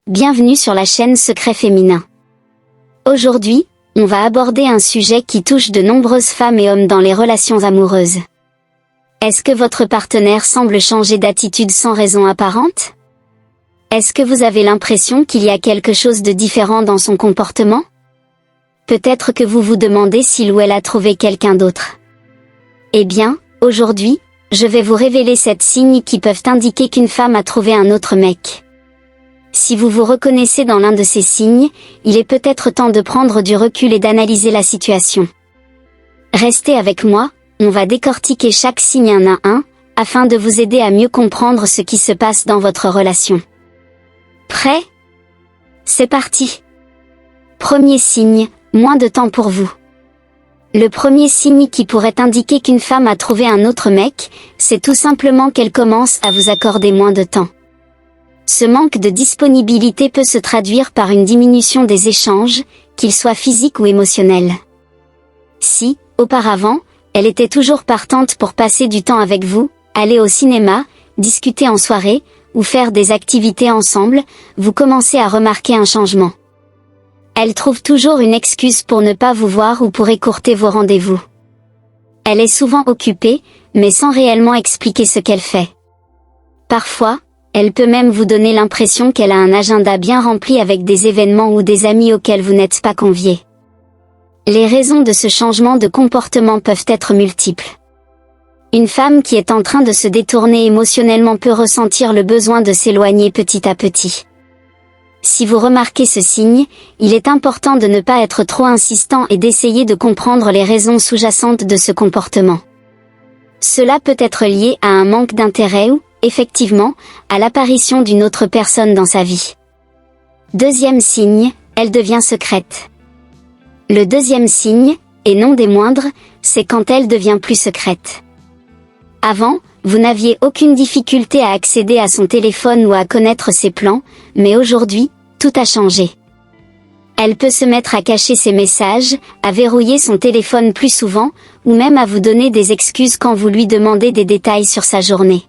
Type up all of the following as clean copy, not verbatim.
Bienvenue sur la chaîne Secret Féminin. Aujourd'hui, on va aborder un sujet qui touche de nombreuses femmes et hommes dans les relations amoureuses. Est-ce que votre partenaire semble changer d'attitude sans raison apparente? Est-ce que vous avez l'impression qu'il y a quelque chose de différent dans son comportement? Peut-être que vous vous demandez s'il ou elle a trouvé quelqu'un d'autre. Eh bien, aujourd'hui, je vais vous révéler 7 signes qui peuvent indiquer qu'une femme a trouvé un autre mec. Si vous vous reconnaissez dans l'un de ces signes, il est peut-être temps de prendre du recul et d'analyser la situation. Restez avec moi, on va décortiquer chaque signe un à un, afin de vous aider à mieux comprendre ce qui se passe dans votre relation. Prêt? C'est parti! Premier signe, moins de temps pour vous. Le premier signe qui pourrait indiquer qu'une femme a trouvé un autre mec, c'est tout simplement qu'elle commence à vous accorder moins de temps. Ce manque de disponibilité peut se traduire par une diminution des échanges, qu'ils soient physiques ou émotionnels. Si, auparavant, elle était toujours partante pour passer du temps avec vous, aller au cinéma, discuter en soirée, ou faire des activités ensemble, vous commencez à remarquer un changement. Elle trouve toujours une excuse pour ne pas vous voir ou pour écourter vos rendez-vous. Elle est souvent occupée, mais sans réellement expliquer ce qu'elle fait. Parfois, elle peut même vous donner l'impression qu'elle a un agenda bien rempli avec des événements ou des amis auxquels vous n'êtes pas conviés. Les raisons de ce changement de comportement peuvent être multiples. Une femme qui est en train de se détourner émotionnellement peut ressentir le besoin de s'éloigner petit à petit. Si vous remarquez ce signe, il est important de ne pas être trop insistant et d'essayer de comprendre les raisons sous-jacentes de ce comportement. Cela peut être lié à un manque d'intérêt ou, effectivement, à l'apparition d'une autre personne dans sa vie. Deuxième signe, elle devient secrète. Le deuxième signe, et non des moindres, c'est quand elle devient plus secrète. Avant, vous n'aviez aucune difficulté à accéder à son téléphone ou à connaître ses plans, mais aujourd'hui, tout a changé. Elle peut se mettre à cacher ses messages, à verrouiller son téléphone plus souvent, ou même à vous donner des excuses quand vous lui demandez des détails sur sa journée.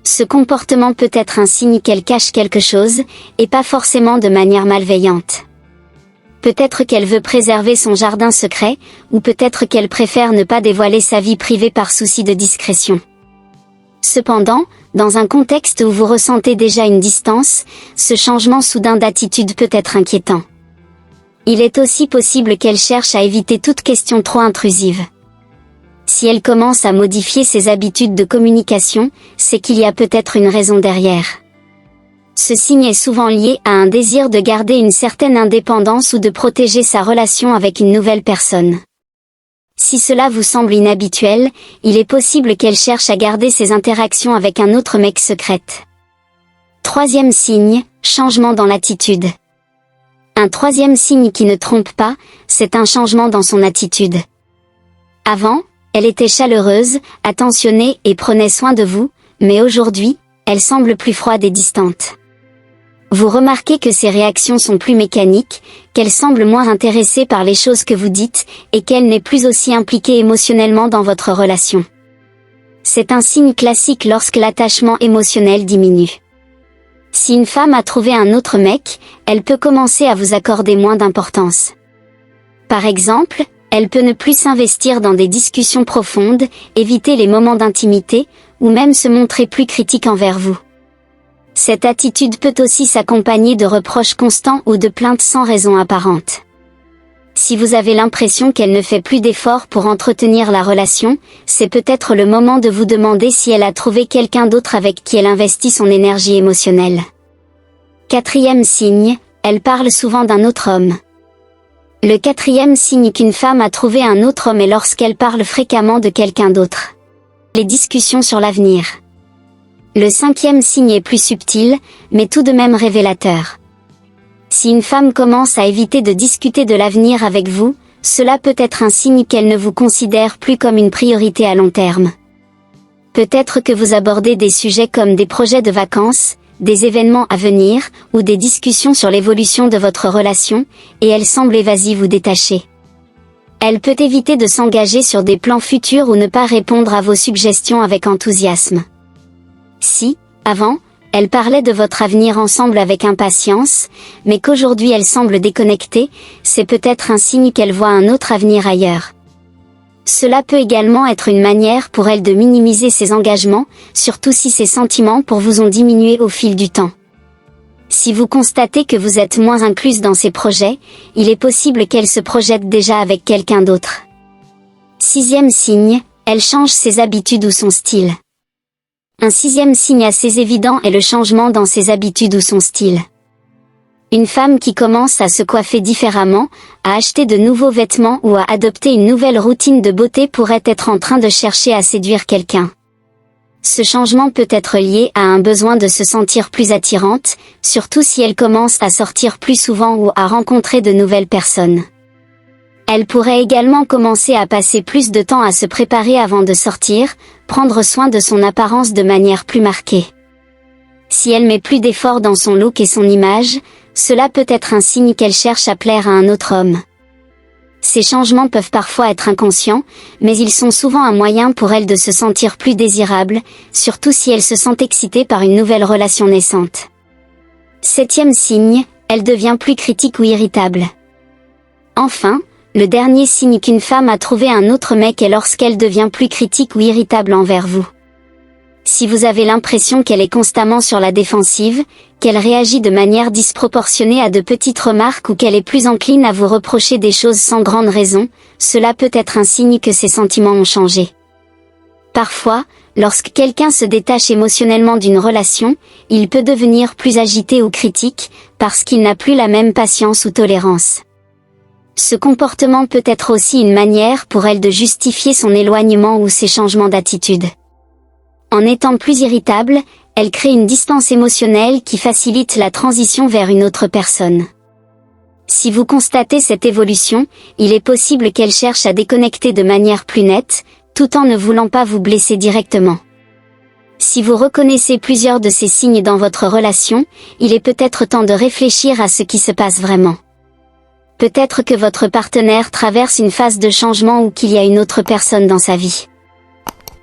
Ce comportement peut être un signe qu'elle cache quelque chose, et pas forcément de manière malveillante. Peut-être qu'elle veut préserver son jardin secret, ou peut-être qu'elle préfère ne pas dévoiler sa vie privée par souci de discrétion. Cependant, dans un contexte où vous ressentez déjà une distance, ce changement soudain d'attitude peut être inquiétant. Il est aussi possible qu'elle cherche à éviter toute question trop intrusive. Si elle commence à modifier ses habitudes de communication, c'est qu'il y a peut-être une raison derrière. Ce signe est souvent lié à un désir de garder une certaine indépendance ou de protéger sa relation avec une nouvelle personne. Si cela vous semble inhabituel, il est possible qu'elle cherche à garder ses interactions avec un autre mec secrète. Troisième signe, changement dans l'attitude. Un troisième signe qui ne trompe pas, c'est un changement dans son attitude. Avant, elle était chaleureuse, attentionnée et prenait soin de vous, mais aujourd'hui, elle semble plus froide et distante. Vous remarquez que ses réactions sont plus mécaniques, qu'elle semble moins intéressée par les choses que vous dites, et qu'elle n'est plus aussi impliquée émotionnellement dans votre relation. C'est un signe classique lorsque l'attachement émotionnel diminue. Si une femme a trouvé un autre mec, elle peut commencer à vous accorder moins d'importance. Par exemple, elle peut ne plus s'investir dans des discussions profondes, éviter les moments d'intimité, ou même se montrer plus critique envers vous. Cette attitude peut aussi s'accompagner de reproches constants ou de plaintes sans raison apparente. Si vous avez l'impression qu'elle ne fait plus d'efforts pour entretenir la relation, c'est peut-être le moment de vous demander si elle a trouvé quelqu'un d'autre avec qui elle investit son énergie émotionnelle. Quatrième signe, elle parle souvent d'un autre homme. Le quatrième signe qu'une femme a trouvé un autre homme est lorsqu'elle parle fréquemment de quelqu'un d'autre. Les discussions sur l'avenir. Le cinquième signe est plus subtil, mais tout de même révélateur. Si une femme commence à éviter de discuter de l'avenir avec vous, cela peut être un signe qu'elle ne vous considère plus comme une priorité à long terme. Peut-être que vous abordez des sujets comme des projets de vacances, des événements à venir, ou des discussions sur l'évolution de votre relation, et elle semble évasive ou détachée. Elle peut éviter de s'engager sur des plans futurs ou ne pas répondre à vos suggestions avec enthousiasme. Si, avant, Elle parlait de votre avenir ensemble avec impatience, mais qu'aujourd'hui elle semble déconnectée, c'est peut-être un signe qu'elle voit un autre avenir ailleurs. Cela peut également être une manière pour elle de minimiser ses engagements, surtout si ses sentiments pour vous ont diminué au fil du temps. Si vous constatez que vous êtes moins incluse dans ses projets, il est possible qu'elle se projette déjà avec quelqu'un d'autre. 6e signe, elle change ses habitudes ou son style. Un 6e signe assez évident est le changement dans ses habitudes ou son style. Une femme qui commence à se coiffer différemment, à acheter de nouveaux vêtements ou à adopter une nouvelle routine de beauté pourrait être en train de chercher à séduire quelqu'un. Ce changement peut être lié à un besoin de se sentir plus attirante, surtout si elle commence à sortir plus souvent ou à rencontrer de nouvelles personnes. Elle pourrait également commencer à passer plus de temps à se préparer avant de sortir, prendre soin de son apparence de manière plus marquée. Si elle met plus d'efforts dans son look et son image, cela peut être un signe qu'elle cherche à plaire à un autre homme. Ces changements peuvent parfois être inconscients, mais ils sont souvent un moyen pour elle de se sentir plus désirable, surtout si elle se sent excitée par une nouvelle relation naissante. 7e signe, elle devient plus critique ou irritable. Enfin, le dernier signe qu'une femme a trouvé un autre mec est lorsqu'elle devient plus critique ou irritable envers vous. Si vous avez l'impression qu'elle est constamment sur la défensive, qu'elle réagit de manière disproportionnée à de petites remarques ou qu'elle est plus encline à vous reprocher des choses sans grande raison, cela peut être un signe que ses sentiments ont changé. Parfois, lorsque quelqu'un se détache émotionnellement d'une relation, il peut devenir plus agité ou critique, parce qu'il n'a plus la même patience ou tolérance. Ce comportement peut être aussi une manière pour elle de justifier son éloignement ou ses changements d'attitude. En étant plus irritable, elle crée une distance émotionnelle qui facilite la transition vers une autre personne. Si vous constatez cette évolution, il est possible qu'elle cherche à déconnecter de manière plus nette, tout en ne voulant pas vous blesser directement. Si vous reconnaissez plusieurs de ces signes dans votre relation, il est peut-être temps de réfléchir à ce qui se passe vraiment. Peut-être que votre partenaire traverse une phase de changement ou qu'il y a une autre personne dans sa vie.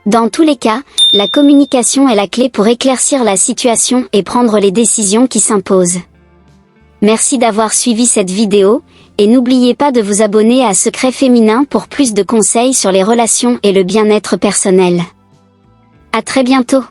Dans tous les cas, la communication est la clé pour éclaircir la situation et prendre les décisions qui s'imposent. Merci d'avoir suivi cette vidéo, et n'oubliez pas de vous abonner à Secret Féminin pour plus de conseils sur les relations et le bien-être personnel. À très bientôt!